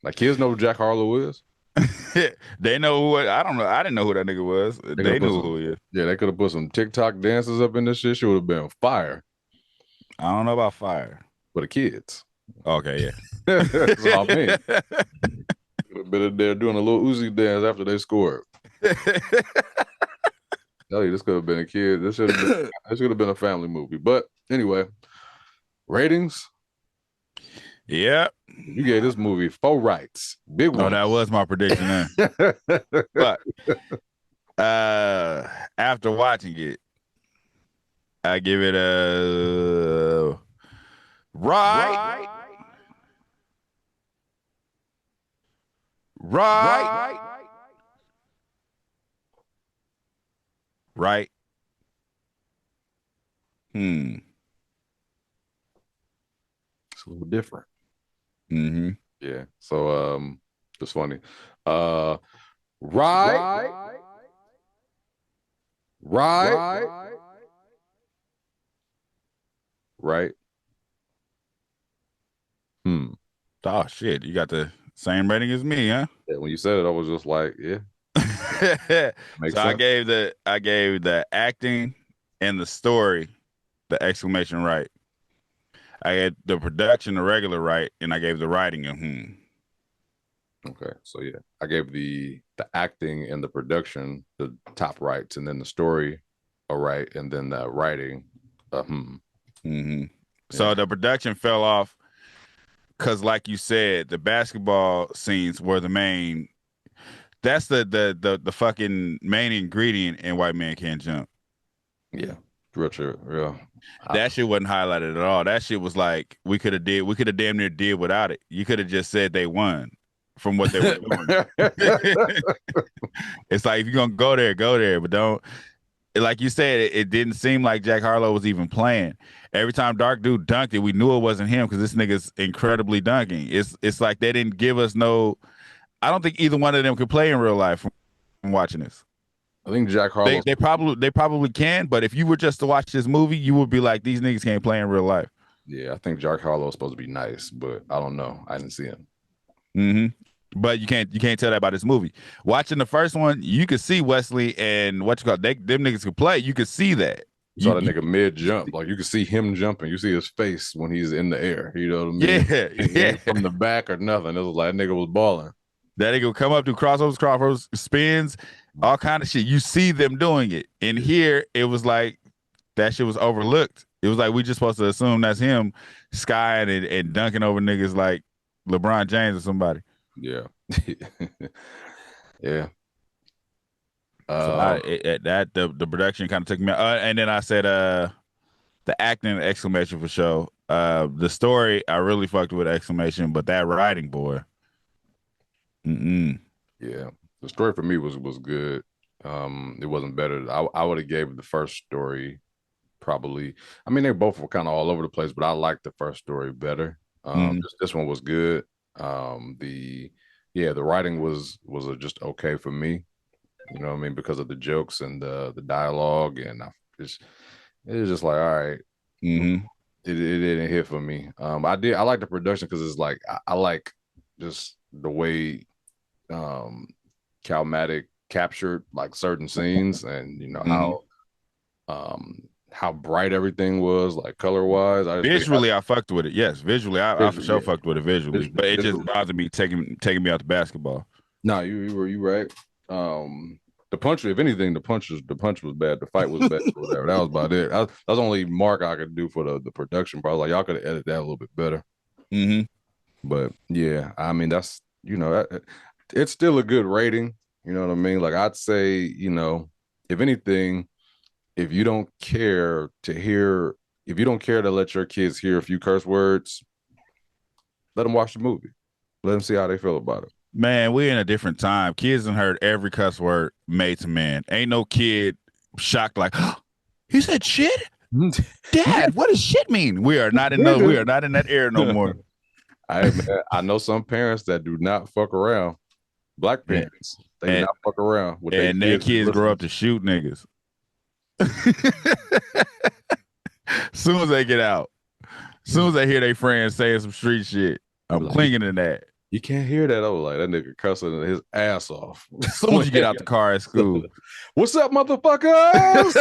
Like kids know who Jack Harlow is. They know who I don't know. I didn't know who that nigga was. They knew who he is. Yeah, they could have put some TikTok dances up in this shit. She would have been fire. I don't know about fire. For the kids. Okay, yeah. That's what I mean. Could have been in there doing a little Uzi dance after they scored. Tell you, this could have been a kid. This should have been a family movie. But anyway, ratings. Yeah. You gave this movie 4 rights. Big one. Oh, that was my prediction then. But after watching it, I give it a right. It's a little different. Mm-hmm. Yeah. So it's funny. Right. Oh shit, you got the same rating as me, huh? Yeah, when you said it, I was just like, yeah. So I gave the acting and the story the exclamation right. I had the production the regular right, and I gave the writing a Okay, so yeah, I gave the acting and the production the top rights, and then the story a right, and then the writing a Yeah. So the production fell off because, like you said, the basketball scenes were the main. That's the fucking main ingredient in White Man Can't Jump. Yeah, real. That shit wasn't highlighted at all. That shit was like we could have damn near did without it. You could have just said they won from what they were doing. It's like if you're gonna go there, but don't. Like you said, it didn't seem like Jack Harlow was even playing. Every time Dark Dude dunked it, we knew it wasn't him because this nigga's incredibly dunking. It's like they didn't give us no. I don't think either one of them could play in real life from watching this. I think Jack Harlow. They probably can, but if you were just to watch this movie, you would be like, these niggas can't play in real life. Yeah, I think Jack Harlow is supposed to be nice, but I don't know. I didn't see him. But you can't tell that about this movie. Watching the first one, you could see Wesley and them niggas could play. You could see that. You saw that nigga mid jump, like you can see him jumping. You see his face when he's in the air. You know what I mean? He ain't from the back or nothing. It was like that nigga was balling. That nigga would come up, do crossovers, spins, all kind of shit. You see them doing it. And here it was like that shit was overlooked. It was like we just supposed to assume that's him skying and dunking over niggas like LeBron James or somebody. Yeah. Yeah. So the production kind of took me out. And then I said the acting exclamation for show. The story I really fucked with exclamation, but that writing, boy. Yeah. The story for me was good. It wasn't better. I would have gave the first story probably. I mean, they both were kind of all over the place, but I liked the first story better. This one was good. The writing was just okay for me. You know what I mean? Because of the jokes and the dialogue, and it was just like, all right. It didn't hit for me. I like the production because it's like I like just the way Calmatic captured like certain scenes, and you know how bright everything was, like color wise. Visually, I fucked with it. Yes, visually, I for sure fucked with it visually, but it just bothered me taking me out the basketball. No, you right. The punch, if anything, the punch was bad. The fight was bad. Whatever. That was about it. That's the only mark I could do for the production. Probably like y'all could have edited that a little bit better. But yeah, I mean that's it's still a good rating. You know what I mean? Like I'd say, if anything, if you don't care to let your kids hear a few curse words, let them watch the movie. Let them see how they feel about it. Man, we're in a different time. Kids done heard every cuss word made to man. Ain't no kid shocked like, oh, he said shit? Dad, what does shit mean? We are not in that era no more. I know some parents that do not fuck around. Black parents, they do not fuck around with their kids grow up to shoot niggas. Soon as they get out, soon as they hear their friends saying some street shit, I'm clinging to that. You can't hear that. Like that nigga cussing his ass off. As soon as you get out the car at school. What's up, motherfuckers?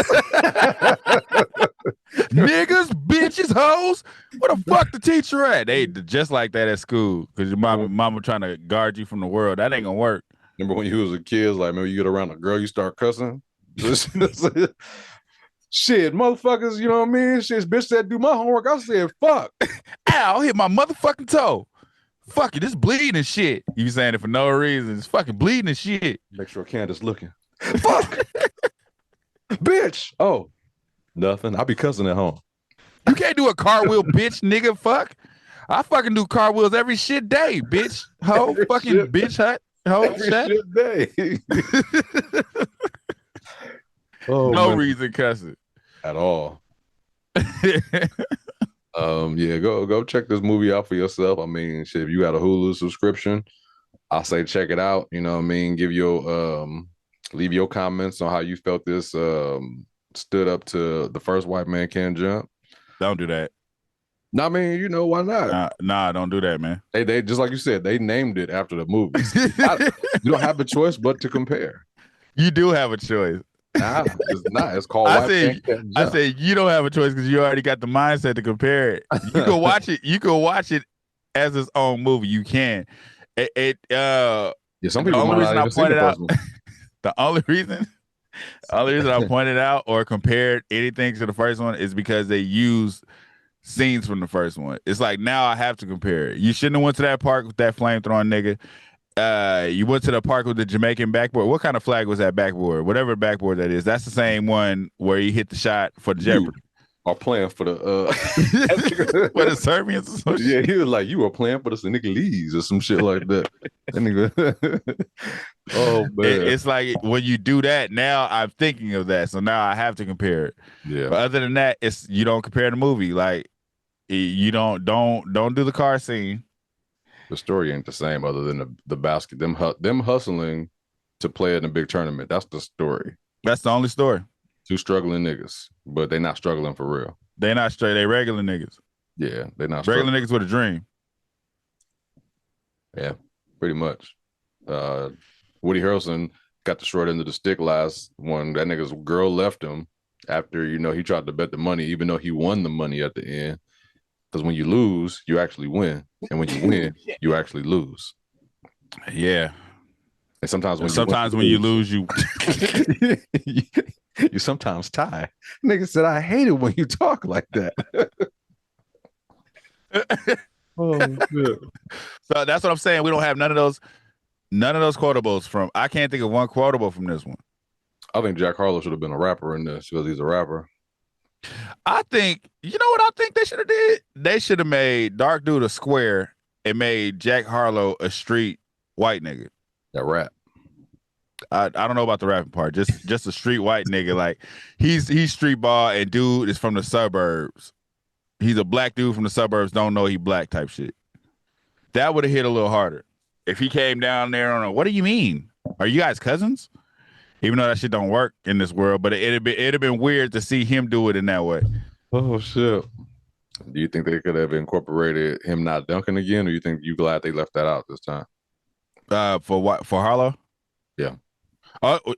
Niggas, bitches, hoes. Where the fuck the teacher at? They just like that at school. Because your mama trying to guard you from the world. That ain't gonna work. Remember when you was a kid, like, remember you get around a girl, you start cussing? Shit, motherfuckers, you know what I mean? Shit, bitch said do my homework. I said, fuck. Ow, hit my motherfucking toe. Fuck it, it's bleeding and shit. You saying it for no reason. It's fucking bleeding and shit. Make sure Candace looking. Fuck. Bitch. Oh, nothing. I be cussing at home. You can't do a cartwheel, bitch, nigga. Fuck. I fucking do cartwheels every shit day, bitch. Ho, every fucking shit. Bitch hut. Ho, every shit day. No reason cussing. At all. Yeah, go check this movie out for yourself. I mean, shit, if you got a Hulu subscription, I say check it out. You know what I mean? Give your leave your comments on how you felt this stood up to The First White Man Can't Jump. Don't do that. No, I mean, why not? Nah, don't do that, man. They just like you said, they named it after the movie. You don't have a choice but to compare. You do have a choice. Nah, it's not. It's called White Man Can't Jump. I said you don't have a choice because you already got the mindset to compare it. You can watch it. You can watch it as its own movie. You can. Some people might not even see the first one. The only reason I pointed out or compared anything to the first one is because they used scenes from the first one. It's like now I have to compare it. You shouldn't have went to that park with that flame-throwing nigga. You went to the park with the Jamaican backboard. What kind of flag was that backboard? Whatever backboard that is. That's the same one where he hit the shot for the Jeopardy. Are playing for the for the Serbians or some shit. He was like, you were playing for the Senegalese or some shit like that. Oh man. It's like when you do that, now I'm thinking of that. So now I have to compare it. Yeah. But other than that, it's you don't compare the movie. Like you don't do the car scene. The story ain't the same other than the basket. Them hustling to play in a big tournament. That's the story. That's the only story. Two struggling niggas, but they not struggling for real. They not straight. They regular niggas. Yeah, they not regular niggas with a dream. Yeah, pretty much. Woody Harrelson got the short end of the stick last one. That nigga's girl left him, after, he tried to bet the money, even though he won the money at the end. Because when you lose, you actually win. And when you win, you actually lose. Yeah. And sometimes when you lose, you you sometimes tie. Nigga said, I hate it when you talk like that. Oh, shit. So that's what I'm saying. We don't have none of those quotables from. I can't think of one quotable from this one. I think Jack Harlow should have been a rapper in this because he's a rapper. I think, you know what I think they should have did? They should have made Dark Dude a square and made Jack Harlow a street white nigga. That rap. I don't know about the rapping part. Just a street white nigga. Like he's street ball and dude is from the suburbs. He's a black dude from the suburbs. Don't know he black type shit. That would have hit a little harder if he came down there on a. What do you mean? Are you guys cousins? Even though that shit don't work in this world, but it'd have been weird to see him do it in that way. Oh shit! Do you think they could have incorporated him not dunking again, or you think you glad they left that out this time? For what? For Harlow? Yeah.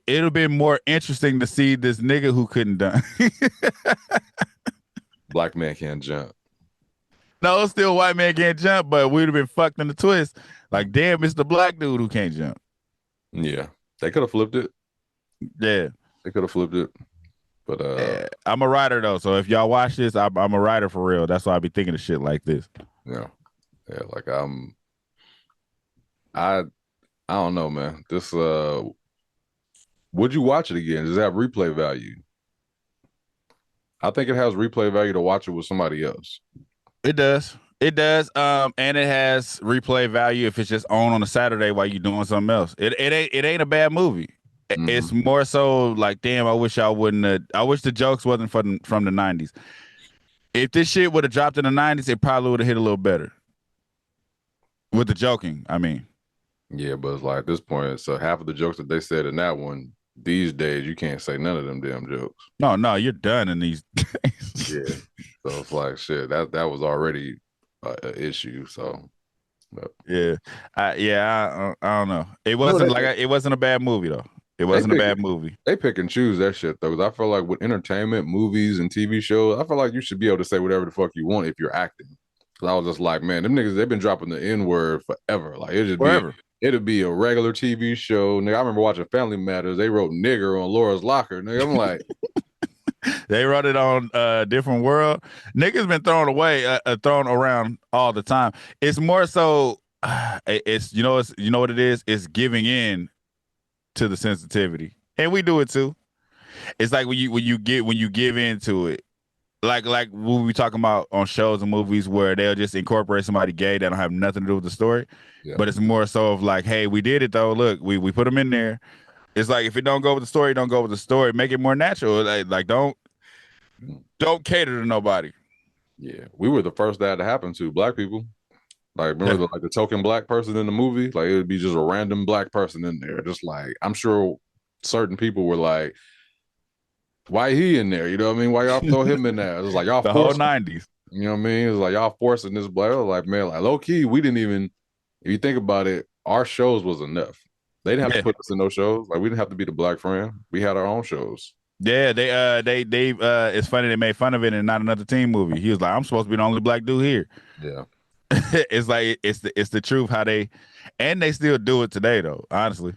It'd have been more interesting to see this nigga who couldn't dunk. Black man can't jump. No, still white man can't jump, but we'd have been fucked in the twist. Like, damn, it's the black dude who can't jump. Yeah, they could have flipped it. Yeah, they could have flipped it. But yeah, I'm a writer though, so if y'all watch this, I'm a writer for real. That's why I be thinking of shit like this. Yeah, like I don't know, man. This would you watch it again? Does it have replay value? I think it has replay value to watch it with somebody else. It does. And it has replay value if it's just on a Saturday while you're doing something else. It ain't a bad movie. Mm-hmm. It's more so like, damn, I wish the jokes wasn't from the 90s. If this shit would have dropped in the 90s, it probably would have hit a little better. With the joking, I mean. Yeah, but it's like at this point, so half of the jokes that they said in that one, these days, you can't say none of them damn jokes. No, you're done in these days. Yeah. So it's like, shit, that was already an issue, so. But. Yeah. I don't know. It wasn't it wasn't a bad movie, though. It wasn't a bad movie. They pick and choose that shit, though, because I feel like with entertainment, movies, and TV shows, I feel like you should be able to say whatever the fuck you want if you're acting. Because I was just like, man, them niggas, they've been dropping the N-word forever. Like, it'd be a regular TV show. Nigga, I remember watching Family Matters. They wrote nigger on Laura's locker. Nigga, I'm like... They wrote it on Different World. Niggas been thrown around all the time. It's more so, it's you know what it is? It's giving in to the sensitivity, and we do it too. It's like when you give into it, like what we talking about on shows and movies where they'll just incorporate somebody gay that don't have nothing to do with the story, but it's more so of like, hey, we did it though. Look, we put them in there. It's like if it don't go with the story, don't go with the story. Make it more natural. Like don't cater to nobody. Yeah, we were the first that had to happen to black people. Like, remember the token black person in the movie? Like, it would be just a random black person in there. Just like, I'm sure certain people were like, why he in there? You know what I mean? Why y'all throw him in there? It was like, y'all the whole 90s. You know what I mean? It was like, y'all forcing this black. Like, man, like, low key, we didn't even, if you think about it, our shows was enough. They didn't have to put us in those shows. Like, we didn't have to be the black friend. We had our own shows. Yeah, they it's funny they made fun of it in Not Another Teen movie. He was like, I'm supposed to be the only black dude here. Yeah. It's like it's the truth how they still do it today though, honestly.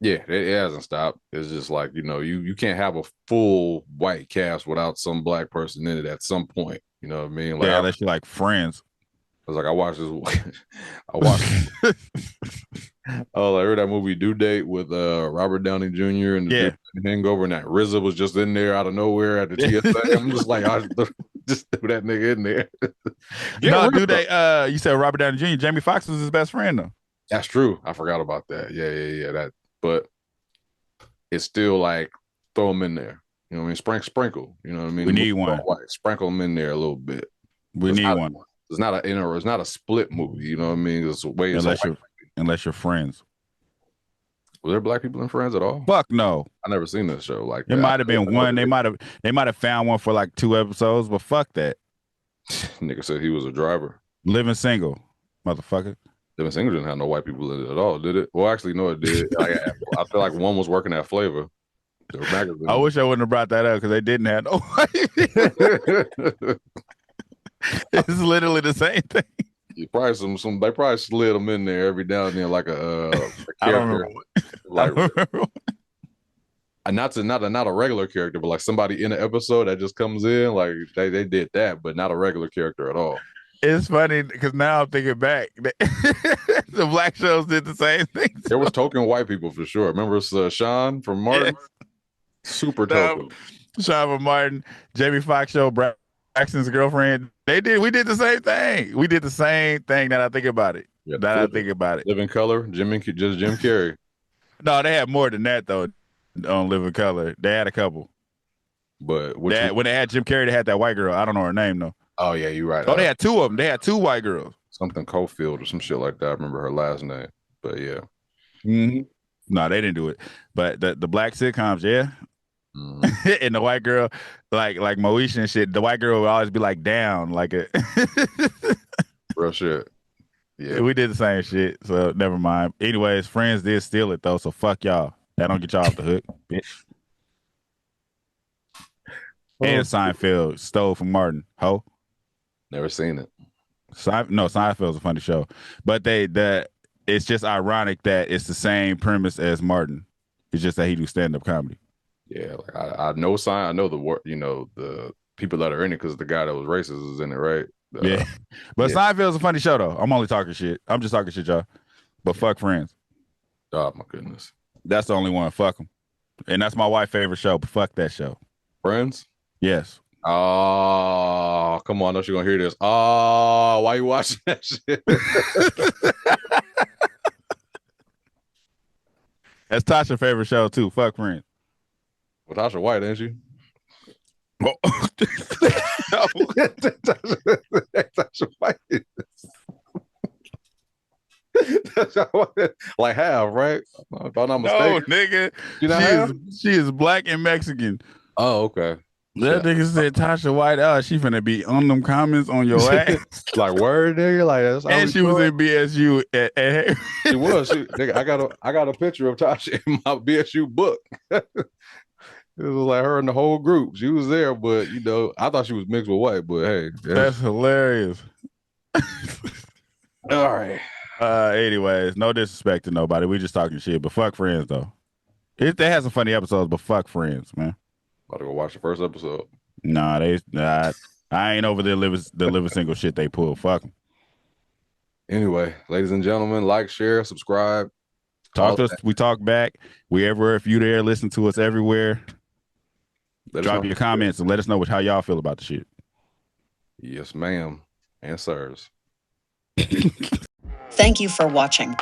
Yeah, it hasn't stopped. It's just like, you can't have a full white cast without some black person in it at some point. You know what I mean? Like, unless you're like Friends. I was like, I watched oh, I heard that movie Due Date with Robert Downey Jr. and the Hangover, and that RZA was just in there out of nowhere at the TSA. I'm just like, I just threw that nigga in there. Due Date. You said Robert Downey Jr. Jamie Foxx was his best friend though. That's true. I forgot about that. Yeah. That, but it's still like throw them in there. You know what I mean? Sprinkle. You know what I mean? We need one. Sprinkle them in there a little bit. We need one. It's not a split movie. You know what I mean? It's a way. Unless you're Friends. Were there black people in Friends at all? Fuck no. I never seen this show. Like, there might have been one. They might have found one for like 2 episodes, but fuck that. Nigga said he was a driver. Living Single, motherfucker. Living Single didn't have no white people in it at all, did it? Well, actually, no, it did. I feel like one was working at Flavor. Their magazine. I wish I wouldn't have brought that up because they didn't have no white people. It's literally the same thing. Probably some. They probably slid them in there every now and then, like a I don't character, remember. not a regular character, but like somebody in the episode that just comes in. Like they did that, but not a regular character at all. It's funny because now I'm thinking back. The black shows did the same thing. There was token white people for sure. Remember Sean from Martin? Yeah. Super token. Sean from Martin, Jamie Foxx show, Braxton's girlfriend. We did the same thing. We did the same thing. That I think about it. Yeah, I think about it. Living Color, Jim Carrey. No, they had more than that though. On Living Color, they had a couple. But when they had Jim Carrey, they had that white girl. I don't know her name though. Oh yeah, you're right. Oh, they had two of them. They had two white girls. Something Cofield or some shit like that. I remember her last name. But yeah. Mm-hmm. No, they didn't do it. But the black sitcoms, yeah. Mm-hmm. And the white girl, like Moesha and shit, the white girl would always be like down, like a real shit. Yeah. We did the same shit, so never mind. Anyways, Friends did steal it though, so fuck y'all. That don't get y'all off the hook, bitch. And Seinfeld stole from Martin. Ho. Never seen it. Seinfeld's a funny show, but it's just ironic that it's the same premise as Martin. It's just that he do stand up comedy. Yeah, like I know I know the people that are in it because the guy that was racist is in it, right? Yeah, but Seinfeld's a funny show though. I'm only talking shit. I'm just talking shit, y'all. But fuck Friends. Oh my goodness, that's the only one. Fuck them, and that's my wife's favorite show. But fuck that show. Friends. Yes. Oh, come on. I know she's going to hear this. Oh, why you watching that shit? That's Tasha's favorite show, too. Fuck Friends. Well, Tasha White, ain't she? Oh. No. Tasha White. Like half, right? If I'm not mistaken. No, nigga. She is black and Mexican. Oh, okay. That nigga said Tasha White. Oh, she finna be on them comments on your ass. Like word, nigga. Like that's and she was in BSU at She was. Nigga, I got a picture of Tasha in my BSU book. It was like her and the whole group. She was there, but I thought she was mixed with white. But hey, that's hilarious. All right. Anyways, no disrespect to nobody. We just talking shit. But fuck Friends though. They had some funny episodes, but fuck Friends, man. About to go watch the first episode. Nah, I ain't over the living single shit they pull. Fuck them. Anyway, ladies and gentlemen, like, share, subscribe. Talk to us. We talk back. We everywhere. If you there, listen to us everywhere. Drop your comments and let us know how y'all feel about the shit. Yes, ma'am. And sirs. Thank you for watching.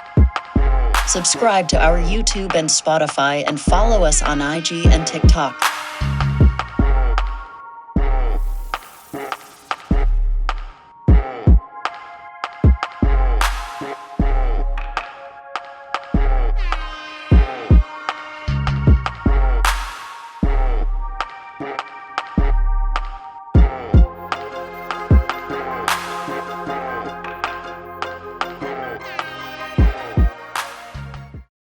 Subscribe to our YouTube and Spotify and follow us on IG and TikTok.